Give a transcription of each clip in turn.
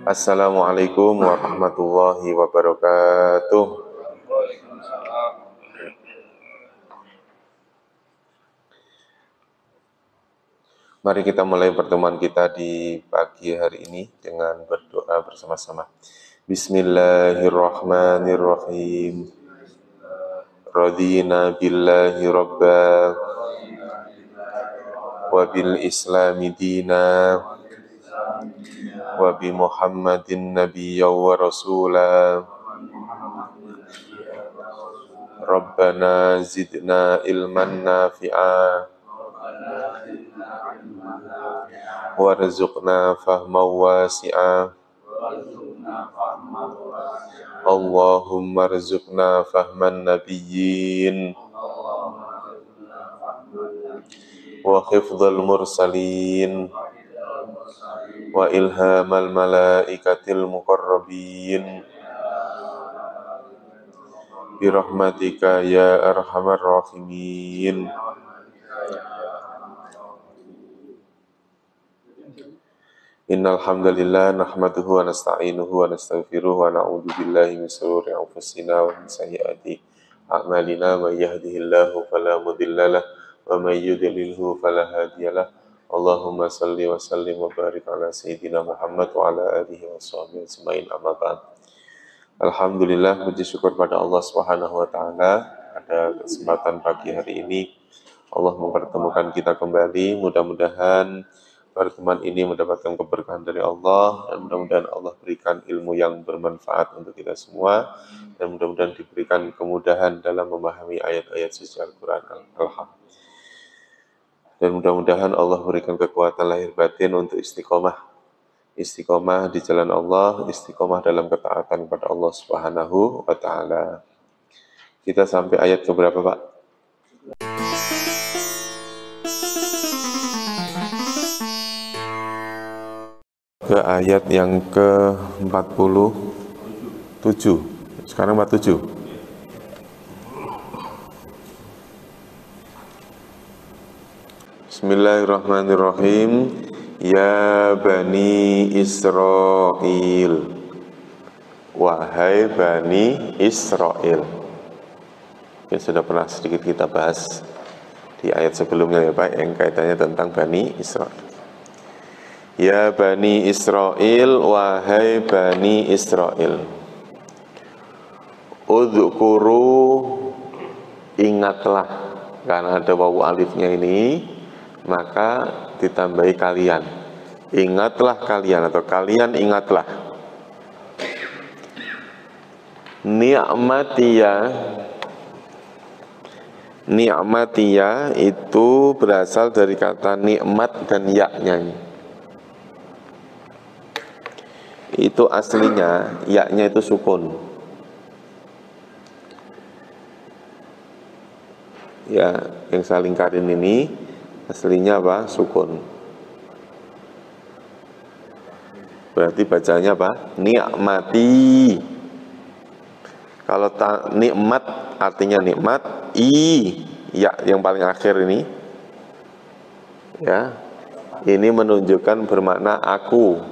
Assalamualaikum warahmatullahi wabarakatuh. Mari kita mulai pertemuan kita di pagi hari ini dengan berdoa bersama-sama. Bismillahirrahmanirrahim. Radina billahi rabba wa bil islami dina wa bi Muhammadin nabiyya wa rasula. Rabbana zidna ilman nafi'a warzuqna fahman wasi'a. Allahumma rzuqna fahman nabiyyin wa hifdzal mursalin wa ilhamal malaikatil muqarrabin birahmatika ya arhamar rahimin. Innal hamdalillah nahmaduhu wa nasta'inuhu wa nastaghfiruhu wa na'udzu billahi min shururi anfusina wa min sayyiati a'malina. May yahdihillahu fala mudhillalah wa may yudlilhu fala hadiyalah. Allahumma salli wa sallim wa barik ala sayyidina Muhammad wa ala alihi wa sahbihi ajmain, amma ba'd. Alhamdulillah, puji syukur pada Allah Subhanahu wa taala pada kesempatan pagi hari ini Allah mempertemukan kita kembali. Mudah-mudahan pertemuan ini mendapatkan keberkahan dari Allah, dan mudah-mudahan Allah berikan ilmu yang bermanfaat untuk kita semua, dan mudah-mudahan diberikan kemudahan dalam memahami ayat-ayat suci Al-Quran. Dan mudah-mudahan Allah berikan kekuatan lahir batin untuk istiqomah di jalan Allah, istiqomah dalam ketaatan kepada Allah Subhanahu wa taala. Kita sampai ayat ke berapa, Pak? Ke ayat yang ke-47. Sekarang 47. Bismillahirrahmanirrahim. Ya Bani Israel, wahai Bani Israel. Yang sudah pernah sedikit kita bahas di ayat sebelumnya ya Pak, yang kaitannya tentang Bani Israel. Ya Bani Israel, wahai Bani Israel. Udzkuru, ingatlah, karena ada wawu alifnya ini, maka ditambahi kalian. Ingatlah kalian, atau kalian ingatlah. Ni'matiyah itu berasal dari kata nikmat dan yaknya. Itu aslinya, yaknya itu sukun. Ya, yang saya lingkarin ini aslinya apa? Sukun. Berarti bacanya apa? Ni'mati. Kalau nikmat artinya nikmat, ya yang paling akhir ini, ya, ini menunjukkan bermakna aku.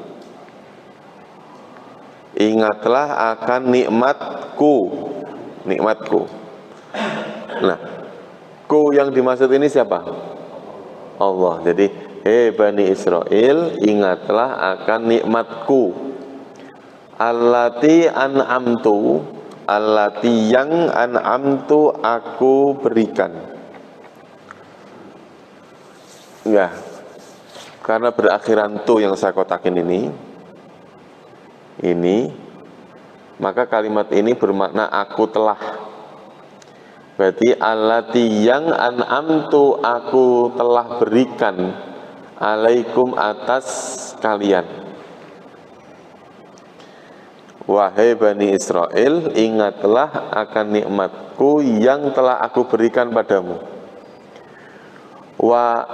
Ingatlah akan nikmatku. Nah, ku yang dimaksud ini siapa? Allah. Jadi, hei Bani Israel, ingatlah akan nikmatku. Allati yang an'amtu aku berikan. Ya, karena berakhiran tu yang saya kotakin ini, maka kalimat ini bermakna aku telah. Berarti allati yang an'amtu aku telah berikan alaikum atas kalian. Wahai Bani Israel, ingatlah akan nikmatku yang telah aku berikan padamu. Wa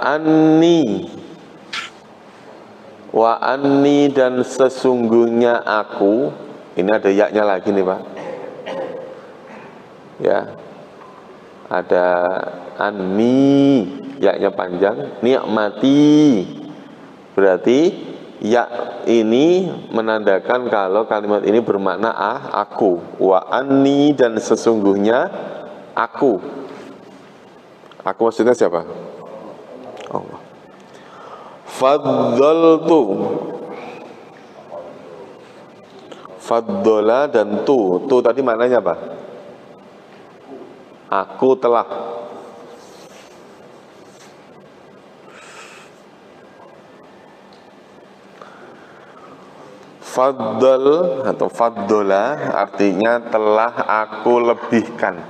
anni dan sesungguhnya aku, ini ada yaknya lagi nih Pak. Ya. Ada anni, yaknya panjang, ni'mati. Berarti Ya ini menandakan kalau kalimat ini bermakna aku. Wa anni, dan sesungguhnya aku. Aku maksudnya siapa? Allah. Faddaltu. Faddola dan tu. Tu tadi maknanya apa? Aku telah. Faddal atau faddola artinya telah aku lebihkan.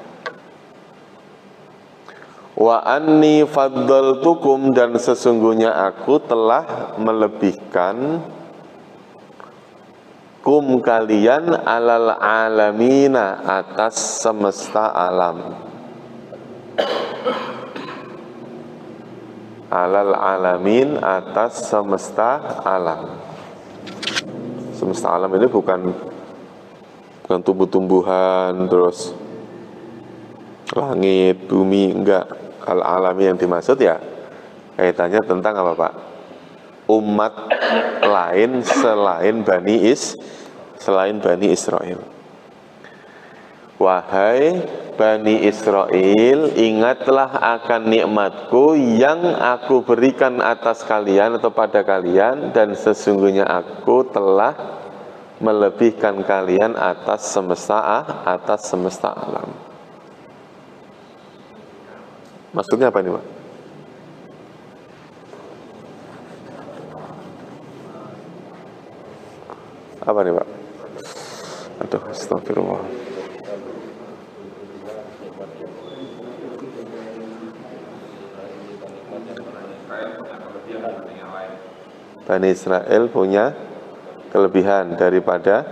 Wa anni faddaltukum, dan sesungguhnya aku telah melebihkan kum kalian alal alamina, atas semesta alam. Alal alamin, atas semesta alam. Semesta alam ini bukan tumbuh-tumbuhan, terus langit, bumi, enggak. Al-alami yang dimaksud ya kaitannya tentang apa Pak? Umat lain selain Bani Israel. Wahai Bani Israel, ingatlah akan nikmatku yang aku berikan atas kalian atau pada kalian, dan sesungguhnya aku telah melebihkan kalian atas semesta alam. Maksudnya apa ini Pak? Apa nih Pak? Aduh, astagfirullah. Bani Israel punya kelebihan daripada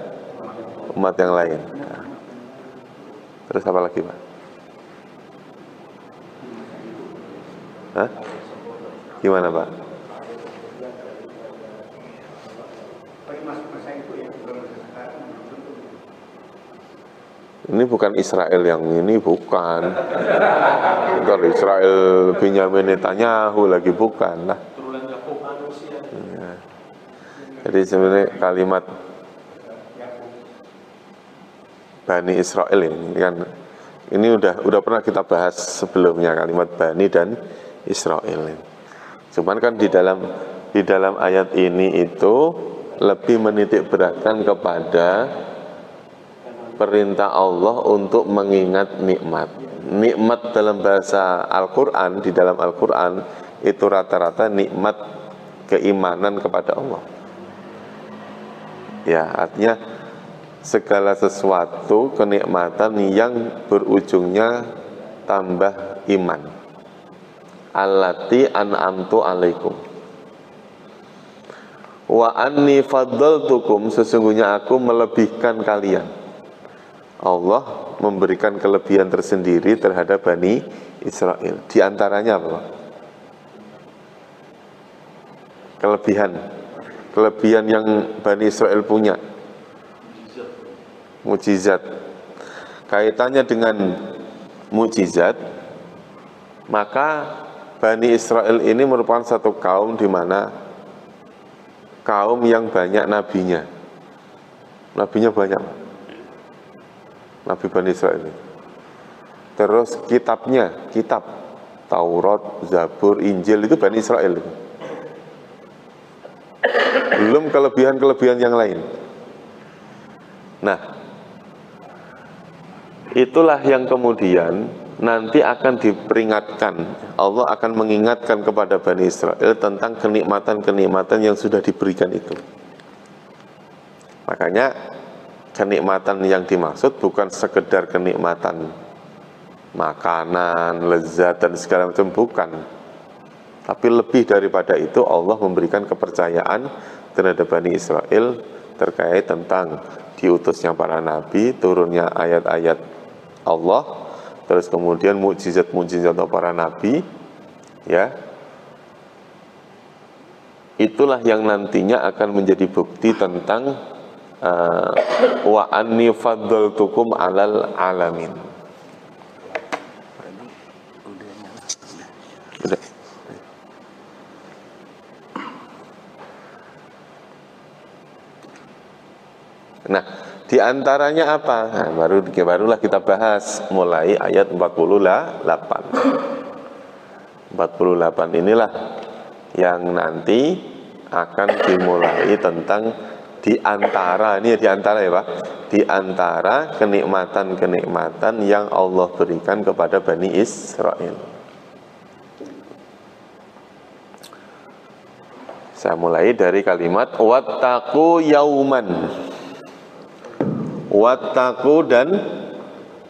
umat yang lain. Nah. Terus apa lagi Pak? Hah? Gimana Pak? Ini bukan Israel yang ini, bukan. Bukan Israel Benyamin Netanyahu lagi, bukan lah. Ya. Jadi sebenarnya kalimat Bani Israel ini kan, ini udah pernah kita bahas sebelumnya, kalimat Bani dan Israel. Cuman kan di dalam ayat ini itu lebih menitik beratkan kepada perintah Allah untuk mengingat nikmat. Nikmat dalam bahasa Al-Quran, di dalam Al-Quran itu rata-rata nikmat keimanan kepada Allah. Ya, artinya segala sesuatu kenikmatan yang berujungnya tambah iman. Allati an'amtu alaikum. Wa anni faddaltukum, sesungguhnya aku melebihkan kalian. Allah memberikan kelebihan tersendiri terhadap Bani Israel. Di antaranya apa? Kelebihan yang Bani Israel punya. Mukjizat. Kaitannya dengan mukjizat, maka Bani Israel ini merupakan satu kaum di mana kaum yang banyak nabinya. Nabinya banyak. Nabi Bani Israel ini. Terus kitab Taurat, Zabur, Injil itu Bani Israel itu. Belum kelebihan-kelebihan yang lain. Nah, itulah yang kemudian nanti akan diperingatkan. Allah akan mengingatkan kepada Bani Israel tentang kenikmatan-kenikmatan yang sudah diberikan itu. Makanya kenikmatan yang dimaksud bukan sekedar kenikmatan makanan, lezat dan segala macam, bukan. Tapi lebih daripada itu, Allah memberikan kepercayaan terhadap Bani Israel terkait tentang diutusnya para nabi, turunnya ayat-ayat Allah, terus kemudian mukjizat-mukjizat para nabi, ya. Itulah yang nantinya akan menjadi bukti tentang wa anni faddaltukum alal alamin. Udah. Nah, di antaranya apa? Nah, barulah kita bahas mulai ayat 48. 48 inilah yang nanti akan dimulai tentang di antara, ini di antara ya Pak, di antara kenikmatan-kenikmatan yang Allah berikan kepada Bani Israel. Saya mulai dari kalimat wattaqu yauman. Wattaqu dan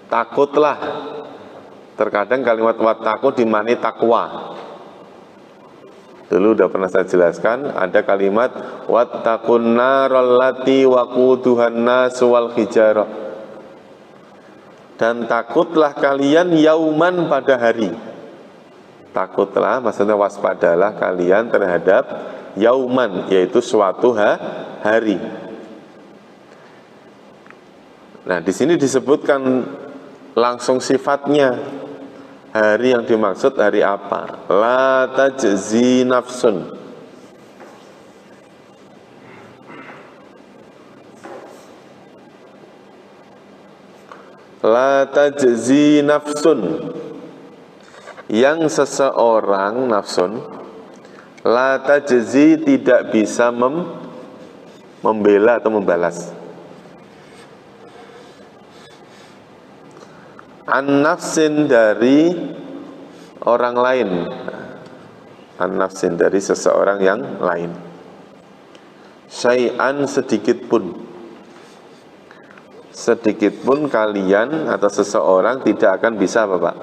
takutlah. Terkadang kalimat wattaqu dimani takwa. Dulu udah pernah saya jelaskan, ada kalimat wattaqun naral lati waquduhan nas wal hijarah. Dan takutlah kalian yauman pada hari. Takutlah maksudnya waspadalah kalian terhadap yauman, yaitu suatu hari. Nah, di sini disebutkan langsung sifatnya. Hari yang dimaksud hari apa? La tajzi nafsun. La tajzi nafsun. Yang seseorang nafsun, la tajzi tidak bisa membela atau membalas. An-nafsin dari orang lain, an-nafsin dari seseorang yang lain, syai'an sedikit pun kalian atau seseorang tidak akan bisa apa Pak?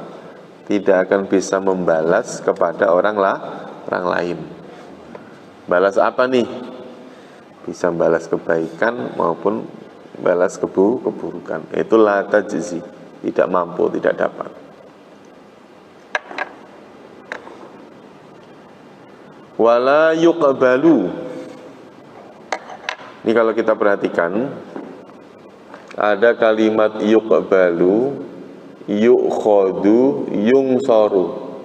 Tidak akan bisa membalas kepada orang lain. Balas apa nih? Bisa balas kebaikan maupun balas keburukan. Itulah tajzi. Tidak mampu, tidak dapat. Wala yuqbalu. Ini kalau kita perhatikan, ada kalimat yuqbalu, yukhadu, yungsoru.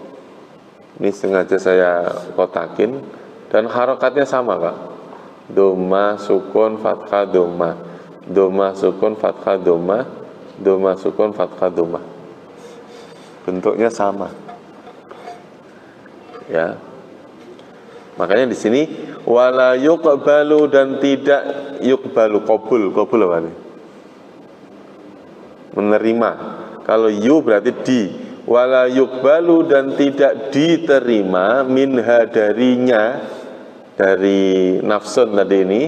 Ini sengaja saya kotakin dan harokatnya sama Pak. Doma sukun fathah doma, doma sukun fathah doma, doma sukun fathah doma. Bentuknya sama. Ya. Makanya di sini wala yuqbalu dan tidak yuqbalu, qabul apa nih? Menerima. Kalau yu berarti di. Wala yuqbalu dan tidak diterima minha darinya, dari nafsun tadi ini,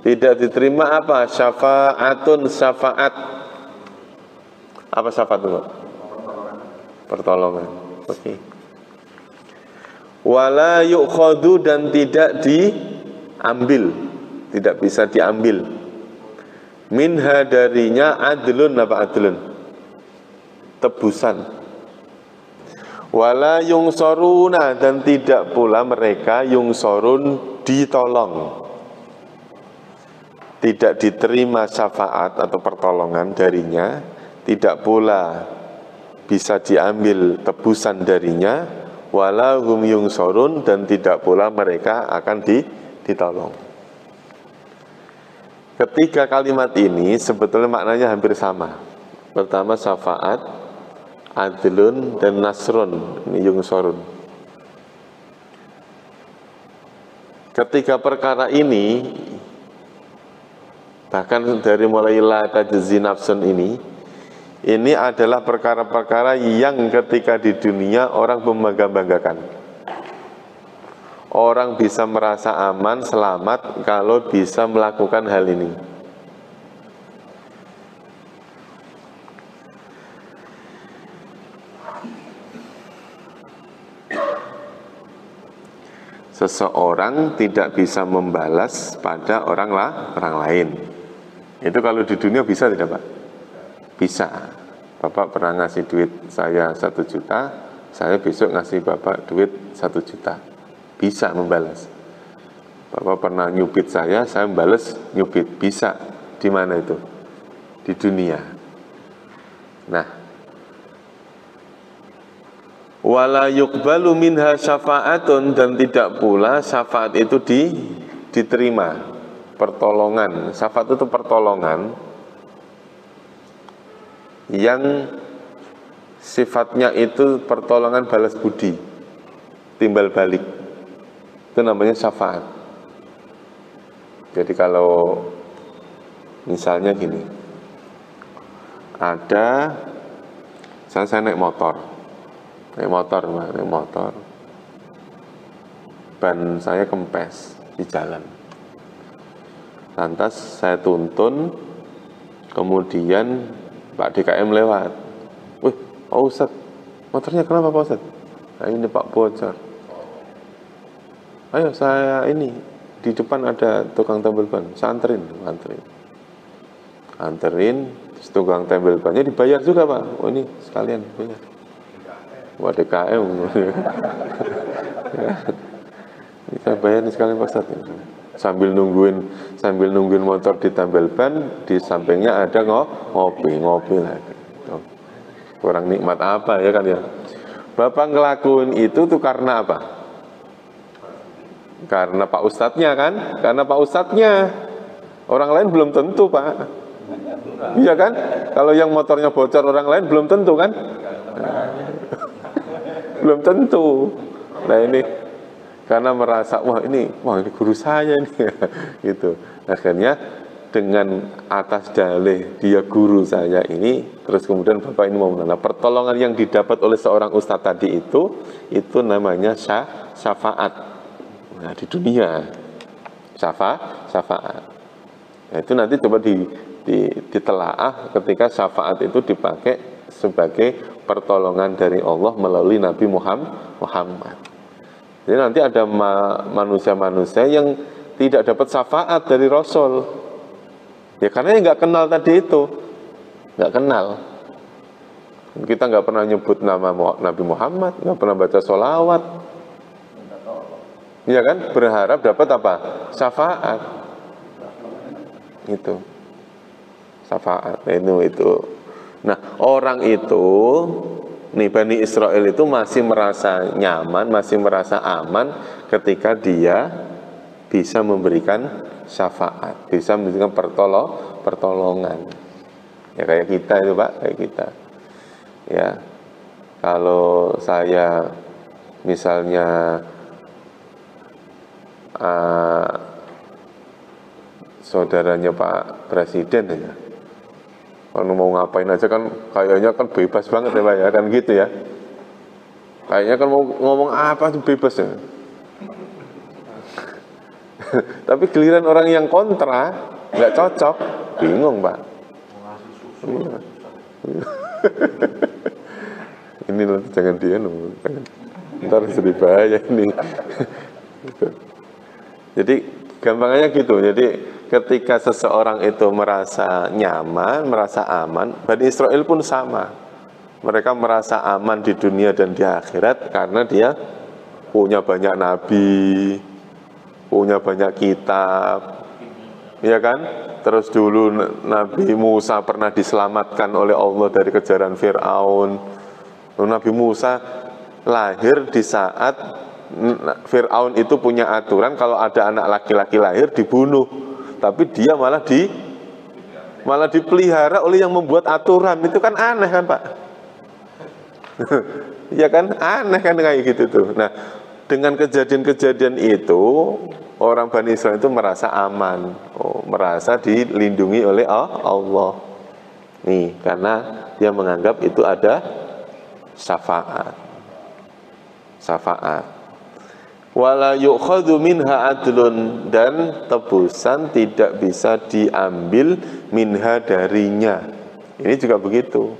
tidak diterima apa? Syafa'atun, syafaat. Apa syafaat itu? Pertolongan. Oke. Wala yukhadu dan tidak diambil, tidak bisa diambil. Minha darinya adlun, apa adlun? Tebusan. Wala yungsoruna dan tidak pula mereka yungsorun ditolong. Tidak diterima syafaat atau pertolongan darinya. Tidak pula bisa diambil tebusan darinya, wala hum yungsorun dan tidak pula mereka akan ditolong. Ketiga kalimat ini sebetulnya maknanya hampir sama. Pertama syafaat, adlun dan nasrun, ini yungsorun. Ketiga perkara ini, bahkan dari mulai la tajzi nafsun ini adalah perkara-perkara yang ketika di dunia orang membangga-banggakan. Orang bisa merasa aman, selamat kalau bisa melakukan hal ini. Seseorang tidak bisa membalas pada orang lain. Itu kalau di dunia bisa tidak Pak? Bisa. Bapak pernah ngasih duit saya 1 juta, saya besok ngasih Bapak duit 1 juta. Bisa membalas. Bapak pernah nyubit saya membalas nyubit. Bisa. Di mana itu? Di dunia. Nah, wala yuqbalu minha syafa'atun dan tidak pula syafaat itu diterima. pertolongan. Syafaat itu pertolongan yang sifatnya itu pertolongan balas budi, timbal balik. Itu namanya syafaat. Jadi kalau misalnya gini, ada saya naik motor, ban saya kempes di jalan. Lantas saya tuntun, kemudian Pak DKM lewat. Wih, Pak Ustadz, motornya kenapa Pak Ustadz? Nah ini Pak bocor. Ayo saya ini, di depan ada tukang tambal ban, saya anterin, tukang tambal bannya dibayar juga Pak. Oh ini sekalian bayar. Wah DKM. Ya. Saya bayar sekalian Pak Ustadz. Sambil nungguin motor ditambal ban, di sampingnya ada ngopi lagi. Kurang nikmat apa ya kan ya. Bapak ngelakuin itu tuh karena apa? Karena Pak Ustadznya kan? Karena Pak Ustadznya. Orang lain belum tentu Pak. Iya kan? Kalau yang motornya bocor orang lain belum tentu kan? Belum tentu. Nah ini karena merasa wah ini guru saya nih gitu. Akhirnya dengan atas dalih dia guru saya ini, terus kemudian Bapak ini mau menanam pertolongan yang didapat oleh seorang ustadz tadi itu namanya syafaat. Nah di dunia syafaat. Nah, itu nanti coba ditelaah ketika syafaat itu dipakai sebagai pertolongan dari Allah melalui Nabi Muhammad. Jadi nanti ada manusia-manusia yang tidak dapat syafaat dari Rasul. Ya karena nggak kenal tadi itu, nggak kenal. Kita nggak pernah nyebut nama Nabi Muhammad, nggak pernah baca sholawat. Iya kan? Berharap dapat apa? Syafaat. Itu. Syafaat. Itu. Nah orang itu, nih Bani Israel itu masih merasa nyaman, masih merasa aman ketika dia bisa memberikan syafaat, bisa memberikan pertolongan. Ya kayak kita itu Pak, kayak kita. Ya, kalau saya misalnya saudaranya Pak Presiden ya, kalau mau ngapain aja kan kayaknya kan bebas banget ya Pak ya, kan gitu ya. Kayaknya kan mau ngomong apa tuh bebas ya. Tapi giliran orang yang kontra, nggak cocok, bingung Pak. Iya. Ini nanti jangan dia ntar jadi bahaya ini. Jadi gampangnya gitu. Jadi ketika seseorang itu merasa nyaman, merasa aman, Bani Israel pun sama. Mereka merasa aman di dunia dan di akhirat karena dia punya banyak nabi, punya banyak kitab, ya kan? Terus dulu Nabi Musa pernah diselamatkan oleh Allah dari kejaran Fir'aun. Nabi Musa lahir di saat Fir'aun itu punya aturan kalau ada anak laki-laki lahir dibunuh. Tapi dia malah dipelihara oleh yang membuat aturan. Itu kan aneh kan Pak? Ya kan? Aneh kan kayak gitu tuh. Nah, dengan kejadian-kejadian itu orang Bani Israel itu merasa aman, merasa dilindungi oleh Allah. Nih, karena dia menganggap itu ada syafaat. Wala yu'khadhu minha adlun, dan tebusan tidak bisa diambil minha darinya. Ini juga begitu.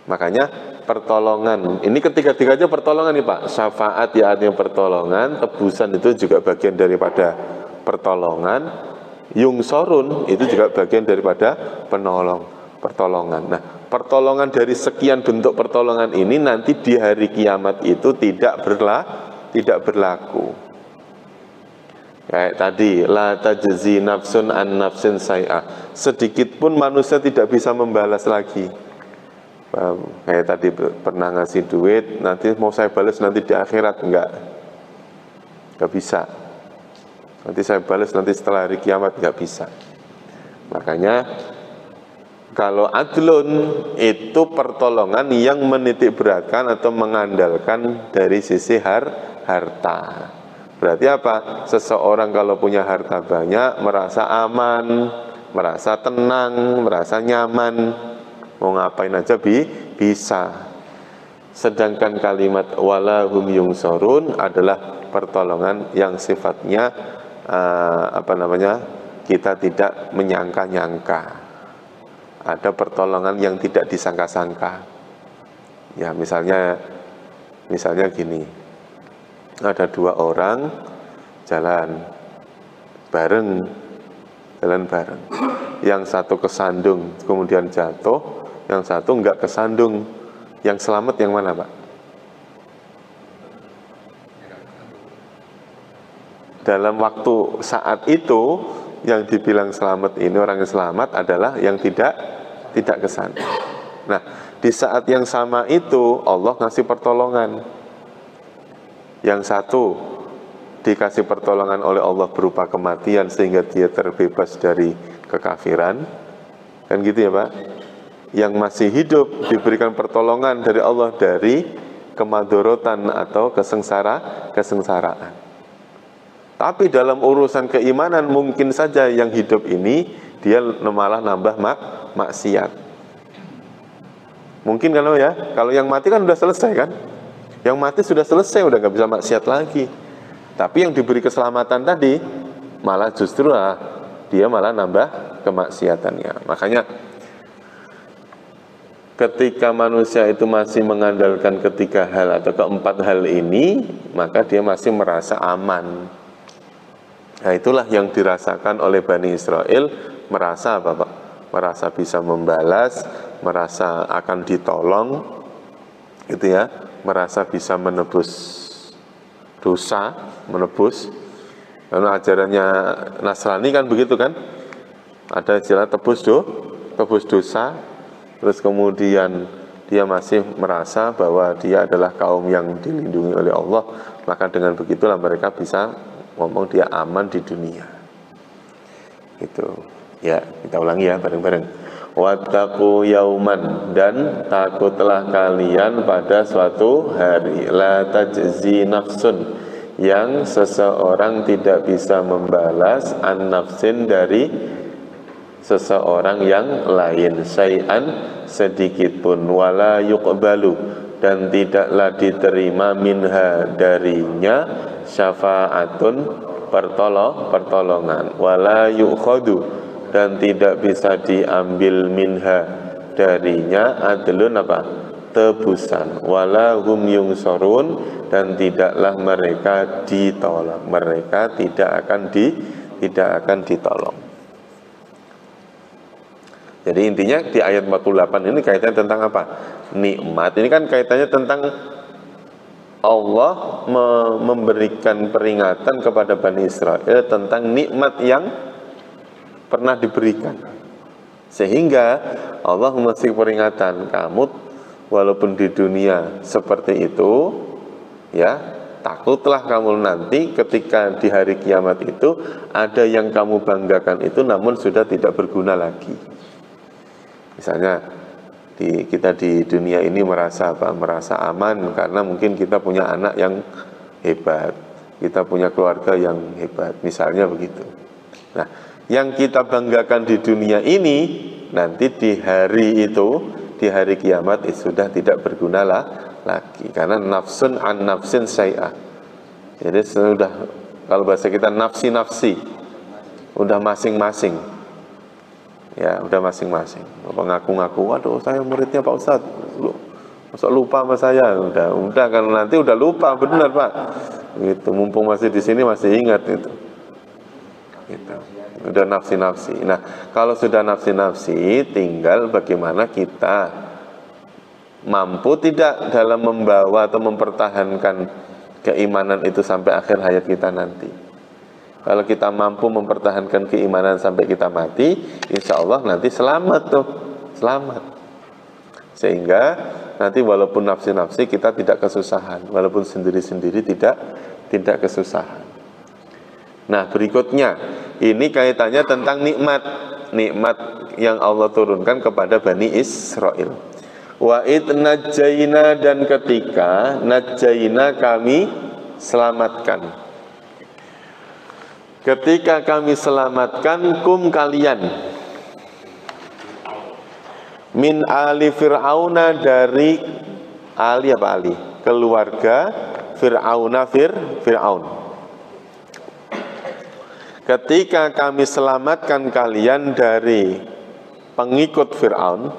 Makanya pertolongan, ini ketiga-tiganya pertolongan nih Pak. Syafaat ya artinya pertolongan, tebusan itu juga bagian daripada pertolongan, yungsorun itu juga bagian daripada pertolongan. Nah, pertolongan dari sekian bentuk pertolongan ini nanti di hari kiamat itu tidak berlaku. Kayak tadi, la tajzi nafsun an nafsin say'a. Sedikit pun manusia tidak bisa membalas lagi. Kayak tadi pernah ngasih duit, nanti mau saya balas nanti di akhirat, enggak bisa. nanti saya balas nanti setelah hari kiamat, nggak bisa. Makanya kalau adlun itu pertolongan yang menitik beratkan atau mengandalkan dari sisi harta. Berarti apa? Seseorang kalau punya harta banyak merasa aman, merasa tenang, merasa nyaman, mau ngapain aja bisa. Sedangkan kalimat walahum yungsorun adalah pertolongan yang sifatnya kita tidak menyangka-nyangka. Ada pertolongan yang tidak disangka-sangka. Ya, misalnya gini. Ada 2 orang jalan bareng. Yang satu kesandung kemudian jatuh, yang satu enggak kesandung. Yang selamat yang mana, Pak? Dalam waktu saat itu yang dibilang selamat ini, orang yang selamat adalah yang tidak kesandung. Nah, di saat yang sama itu Allah ngasih pertolongan. Yang satu dikasih pertolongan oleh Allah berupa kematian sehingga dia terbebas dari kekafiran. Kan gitu ya, Pak? Yang masih hidup diberikan pertolongan dari Allah dari kemadorotan atau kesengsaraan. Tapi dalam urusan keimanan mungkin saja yang hidup ini dia malah nambah maksiat. Mungkin kalau yang mati kan sudah selesai kan? Yang mati sudah selesai, udah nggak bisa maksiat lagi. Tapi yang diberi keselamatan tadi malah justru dia malah nambah kemaksiatannya. Makanya ketika manusia itu masih mengandalkan ketiga hal atau keempat hal ini, maka dia masih merasa aman. Nah, itulah yang dirasakan oleh Bani Israel, merasa apa, Pak? Merasa bisa membalas, merasa akan ditolong, gitu ya, merasa bisa menebus dosa, karena ajarannya Nasrani kan begitu kan? Ada istilah tebus dosa, terus kemudian dia masih merasa bahwa dia adalah kaum yang dilindungi oleh Allah, maka dengan begitulah mereka bisa ngomong dia aman di dunia. Itu ya, kita ulangi ya bareng-bareng. Wattaqu yauman, dan takutlah kalian pada suatu hari, la tajzi nafsun, yang seseorang tidak bisa membalas an nafsin dari seseorang yang lain, syai'an sedikit pun, wala yuqbalu, dan tidaklah diterima minha darinya syafa'atun pertolongan, wala yukhadu, dan tidak bisa diambil minha darinya adlun tebusan, wala hum yungsorun, dan tidaklah mereka ditolong, mereka tidak akan ditolong. Jadi intinya di ayat 48 ini kaitannya tentang apa? Nikmat. Ini kan kaitannya tentang Allah memberikan peringatan kepada Bani Israel tentang nikmat yang pernah diberikan. Sehingga Allah memberi peringatan, kamu walaupun di dunia seperti itu, ya, takutlah kamu nanti ketika di hari kiamat itu ada yang kamu banggakan itu namun sudah tidak berguna lagi. Misalnya kita di dunia ini merasa aman karena mungkin kita punya anak yang hebat, kita punya keluarga yang hebat, misalnya begitu. Nah, yang kita banggakan di dunia ini nanti di hari itu, di hari kiamat itu sudah tidak berguna lagi, karena nafsun an nafsin syai'ah. Jadi sudah, kalau bahasa kita nafsi, udah masing-masing. Ya, udah masing-masing. Ngaku-ngaku, waduh saya muridnya Pak Ustadz, masa lupa sama saya. Udah kan nanti udah lupa, benar Pak. Gitu, mumpung masih di sini masih ingat itu. Gitu. Udah nafsi. Nah, kalau sudah nafsi, tinggal bagaimana kita mampu tidak dalam membawa atau mempertahankan keimanan itu sampai akhir hayat kita nanti. Kalau kita mampu mempertahankan keimanan sampai kita mati, insya Allah nanti selamat. Sehingga nanti walaupun nafsi kita tidak kesusahan, walaupun sendiri tidak kesusahan. Nah berikutnya, ini kaitannya tentang nikmat. Nikmat yang Allah turunkan kepada Bani Israel. Wa id najjayna, dan ketika najjayna kami selamatkan. Ketika kami selamatkan kum kalian min ali fir'auna, dari ali apa ali? Keluarga Fir'auna, Fir'aun. Ketika kami selamatkan kalian dari pengikut Fir'aun.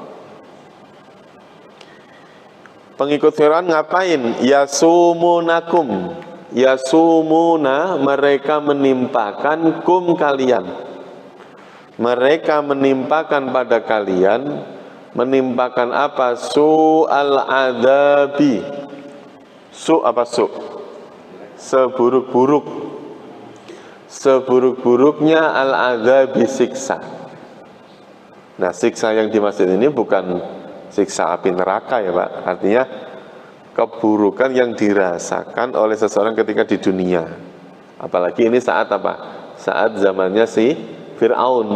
Pengikut Fir'aun ngapain? Yasumunakum. Yasumuna, mereka menimpakan kum kalian. Mereka menimpakan pada kalian. Menimpakan apa? Su'al adabi. Su apa su? Seburuk-buruk. Seburuk-buruknya al-adzabi, siksa. Nah, siksa yang dimaksud ini bukan siksa api neraka ya Pak. Artinya keburukan yang dirasakan oleh seseorang ketika di dunia. Apalagi ini saat apa? Saat zamannya si Fir'aun.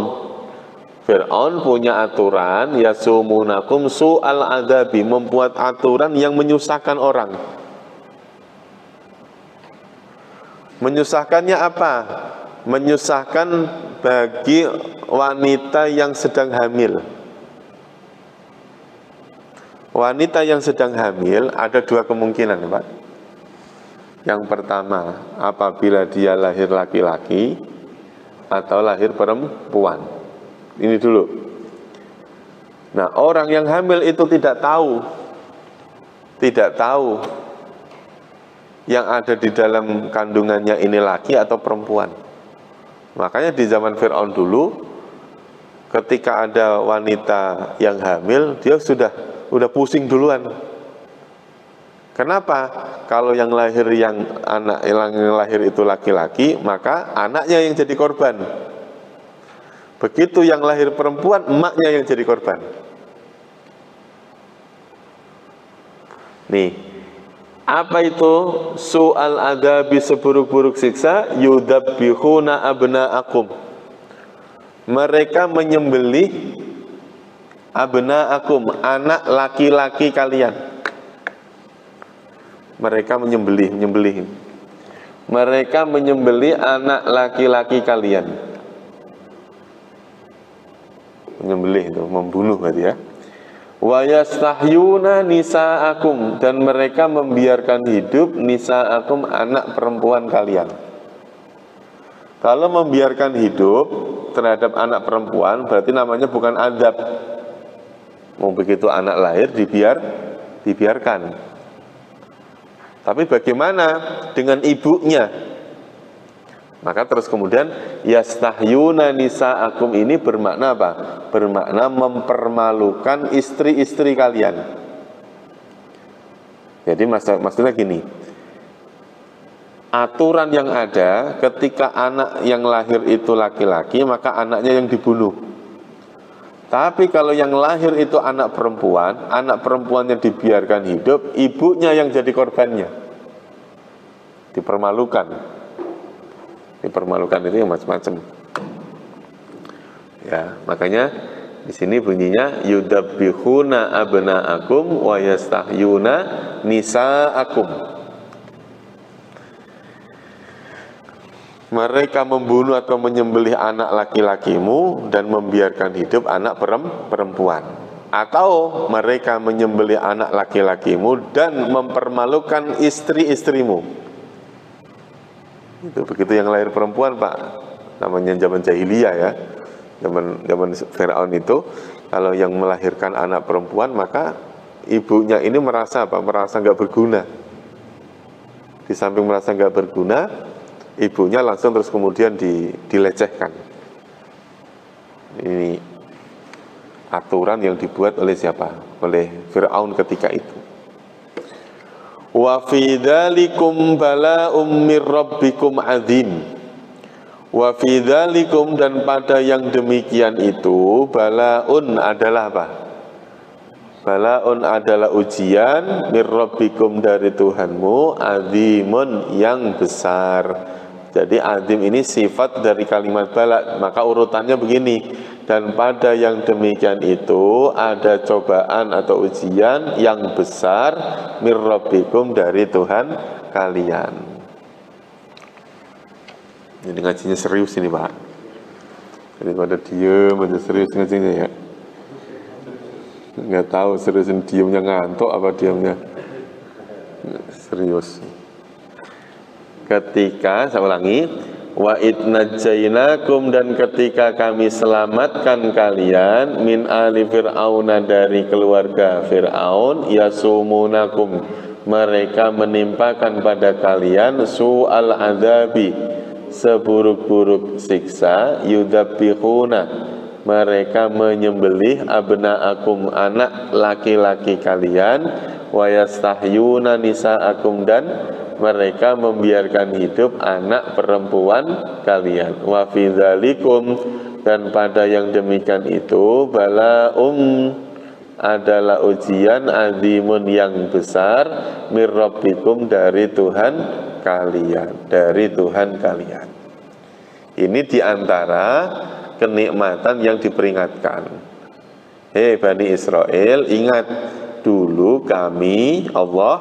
Fir'aun punya aturan, yasumunakum su'al adzabi, membuat aturan yang menyusahkan orang. Menyusahkannya apa? Menyusahkan bagi wanita yang sedang hamil. Wanita yang sedang hamil ada dua kemungkinan, Pak. Yang pertama, apabila dia lahir laki-laki atau lahir perempuan. Ini dulu. Nah, orang yang hamil itu tidak tahu yang ada di dalam kandungannya ini laki atau perempuan. Makanya di zaman Fir'aun dulu, ketika ada wanita yang hamil, dia sudah pusing duluan. Kenapa? Kalau yang lahir itu laki-laki, maka anaknya yang jadi korban. Begitu yang lahir perempuan, emaknya yang jadi korban. Nih, apa itu su'al adabi, seburuk-buruk siksa? Yudabbihuna abna'akum, mereka menyembelih abna'akum, anak laki-laki kalian. Mereka menyembelih. Mereka menyembelih anak laki-laki kalian. Menyembelih itu membunuh berarti ya. Wa yastahyuna nisaakum, dan mereka membiarkan hidup nisaakum, anak perempuan kalian. Kalau membiarkan hidup terhadap anak perempuan berarti namanya bukan adab. Mau begitu anak lahir dibiarkan. Tapi bagaimana dengan ibunya? Maka terus kemudian yastahyuna nisaakum ini bermakna apa? Bermakna mempermalukan istri-istri kalian. Jadi maksudnya gini, aturan yang ada ketika anak yang lahir itu laki-laki, maka anaknya yang dibunuh. Tapi kalau yang lahir itu anak perempuannya dibiarkan hidup, ibunya yang jadi korbannya. Dipermalukan itu yang macam-macam. Ya, makanya di sini bunyinya yudabbihuna abna'akum wa yastahyuna nisa'akum. Mereka membunuh atau menyembelih anak laki-lakimu dan membiarkan hidup anak perempuan. Atau mereka menyembelih anak laki-lakimu dan mempermalukan istri-istrimu. Itu begitu yang lahir perempuan, Pak. Namanya zaman jahiliyah ya. Zaman Fir'aun itu, kalau yang melahirkan anak perempuan, maka ibunya ini merasa apa? Merasa nggak berguna. Di samping merasa nggak berguna, ibunya langsung terus kemudian dilecehkan. Ini aturan yang dibuat oleh siapa? Oleh Fir'aun ketika itu. Wa fi dzalikum bala'um mir rabbikum adzim. Wa fi dzalikum, dan pada yang demikian itu, bala'un adalah apa? Bala'un adalah ujian, mir rabbikum, dari Tuhanmu, adzimun, yang besar. Jadi azim ini sifat dari kalimat bala, maka urutannya begini. Dan pada yang demikian itu ada cobaan atau ujian yang besar mir rabbikum dari Tuhan kalian. Ini ngajinya serius ini Pak. Daripada diem aja serius ngajinya ya. Nggak tahu seriusin diemnya ngantuk apa diemnya serius. Ketika, saya ulangi, wa idnajainakum, dan ketika kami selamatkan kalian min ali fir'auna, dari keluarga Fir'aun, yasumunakum, mereka menimpakan pada kalian su'al adzabi, seburuk-buruk siksa, yudabbihuna, mereka menyembelih abna'akum, anak laki-laki kalian, wa yastahyuna nisa'akum, dan mereka membiarkan hidup anak perempuan kalian. Wa fi dzalikum, dan pada yang demikian itu balaum, adalah ujian azimun yang besar mir rabbikum, dari Tuhan kalian, dari Tuhan kalian. Ini diantara kenikmatan yang diperingatkan. Hei Bani Israel, ingat dulu kami, Allah,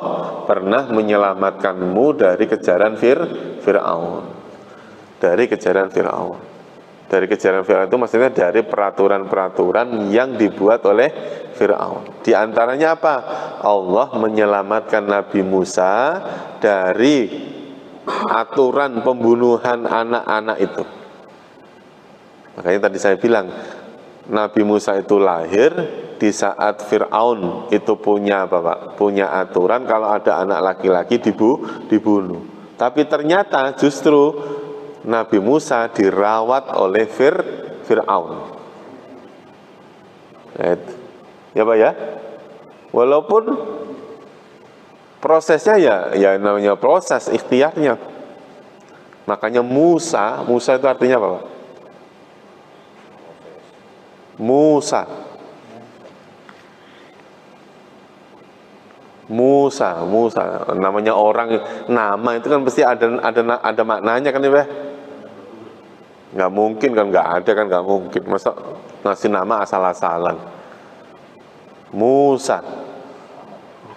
pernah menyelamatkanmu dari kejaran Fir'aun. Dari kejaran Fir'aun. Dari kejaran Fir'aun itu maksudnya dari peraturan-peraturan yang dibuat oleh Fir'aun. Di antaranya apa? Allah menyelamatkan Nabi Musa dari aturan pembunuhan anak-anak itu. Makanya tadi saya bilang, Nabi Musa itu lahir di saat Fir'aun itu punya apa Pak? Punya aturan kalau ada anak laki-laki dibunuh. Tapi ternyata justru Nabi Musa dirawat oleh Fir'aun. Ya Pak ya? Walaupun prosesnya ya namanya proses ikhtiarnya. Makanya Musa itu artinya apa Pak? Musa, namanya orang, nama itu kan pasti ada maknanya kan ya Pak? Nggak mungkin kan, nggak mungkin. Masa ngasih nama asal-asalan? Musa.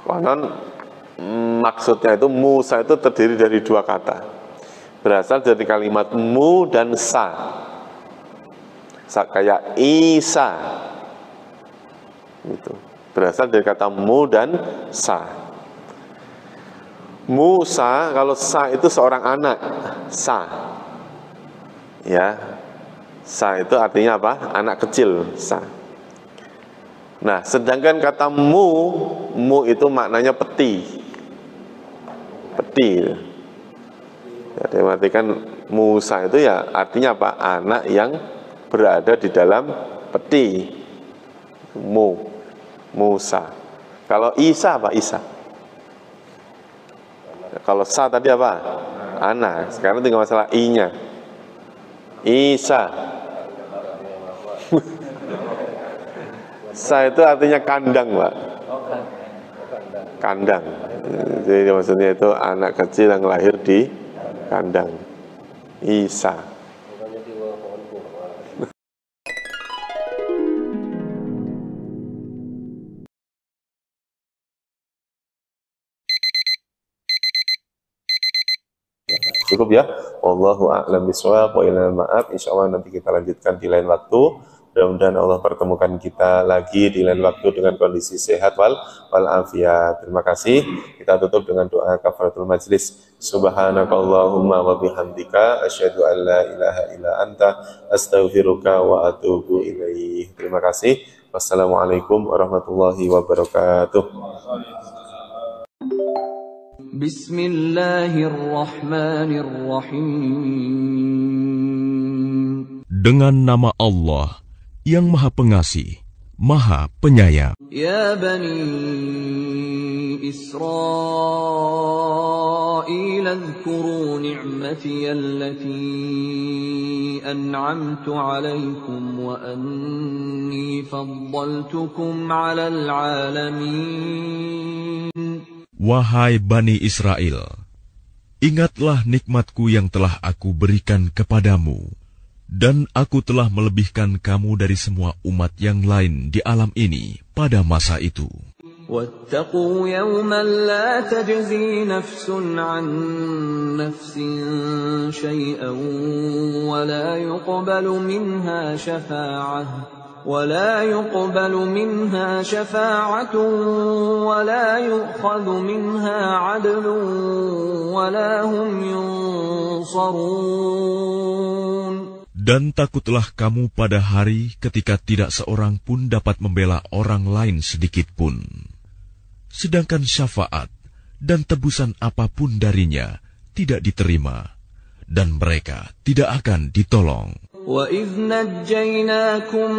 Konon maksudnya itu Musa itu terdiri dari dua kata. Berasal dari kalimat mu dan sa. Kayak Isa. Gitu. Berasal dari kata mu dan sa. Musa, kalau sa itu seorang anak, sa. Ya. Sa itu artinya apa? Anak kecil, sa. Nah, sedangkan kata mu itu maknanya peti. Peti. Jadi artikan Musa itu ya artinya apa? Anak yang berada di dalam peti. Musa. Kalau Isa apa? Isa. Kalau sa tadi apa? Anak. Sekarang tinggal masalah i-nya. Isa. Sa itu artinya kandang, Pak. Kandang. Jadi maksudnya itu anak kecil yang lahir di kandang. Isa. Cukup ya. Wallahu a'lam bishawab, wa ilal ma'ab. Insyaallah nanti kita lanjutkan di lain waktu. Mudah-mudahan Allah pertemukan kita lagi di lain waktu dengan kondisi sehat wal afiat. Terima kasih. Kita tutup dengan doa kafaratul majlis. Subhanakallahumma wa bihamdika asyhadu an la ilaha illa anta astaghfiruka wa atubu ilaih. Terima kasih. Wassalamualaikum warahmatullahi wabarakatuh. Bismillahirrahmanirrahim. Dengan nama Allah yang Maha Pengasih, Maha Penyayang. Ya Bani Israel, adhkuru ni'mati allati an'amtu alaikum wa anni faddaltukum 'alal 'alamin. Wahai Bani Israel, Ingatlah nikmatku yang telah aku berikan kepadamu, dan aku telah melebihkan kamu dari semua umat yang lain di alam ini pada masa itu. واتقوا يوما لا تجزي نفس عن نفس شيئا ولا يقبل منها شفاعة ولا يؤخذ منها عدل ولا هم ينصرون. Dan takutlah kamu pada hari ketika tidak seorang pun dapat membela orang lain sedikit pun. Sedangkan syafaat dan tebusan apapun darinya tidak diterima, dan mereka tidak akan ditolong. وَإِذْ نَجَّيْنَاكُمْ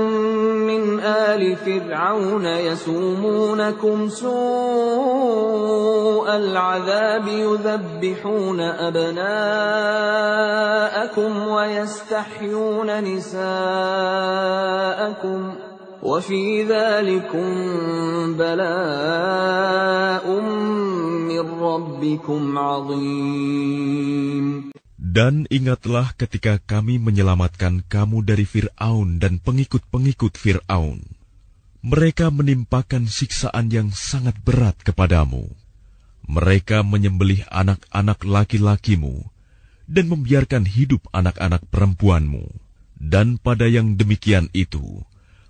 مِنْ آلِ فِرْعَوْنَ يَسُومُونَكُمْ سُوءَ الْعَذَابِ يُذَبِّحُونَ أَبْنَاءَكُمْ وَيَسْتَحْيُونَ نِسَاءَكُمْ وَفِي ذَلِكُمْ بَلَاءٌ مِّن رَّبِّكُمْ عَظِيمٌ. Dan ingatlah ketika kami menyelamatkan kamu dari Fir'aun dan pengikut-pengikut Fir'aun. Mereka menimpakan siksaan yang sangat berat kepadamu. Mereka menyembelih anak-anak laki-lakimu dan membiarkan hidup anak-anak perempuanmu. Dan pada yang demikian itu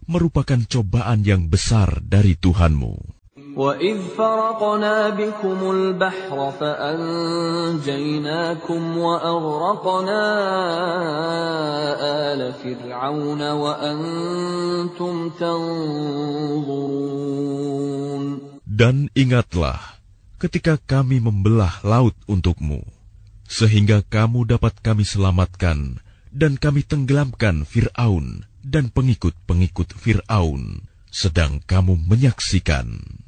merupakan cobaan yang besar dari Tuhanmu. وَإِذْ فَرَقْنَا بِكُمُ الْبَحْرَ فَأَنْجَيْنَاكُمْ وَأَغْرَقْنَا آلَ فِرْعَوْنَ وَأَنْتُمْ تَنْظُرُونَ. Dan ingatlah ketika kami membelah laut untukmu, sehingga kamu dapat kami selamatkan dan kami tenggelamkan Fir'aun dan pengikut-pengikut Fir'aun, sedang kamu menyaksikan.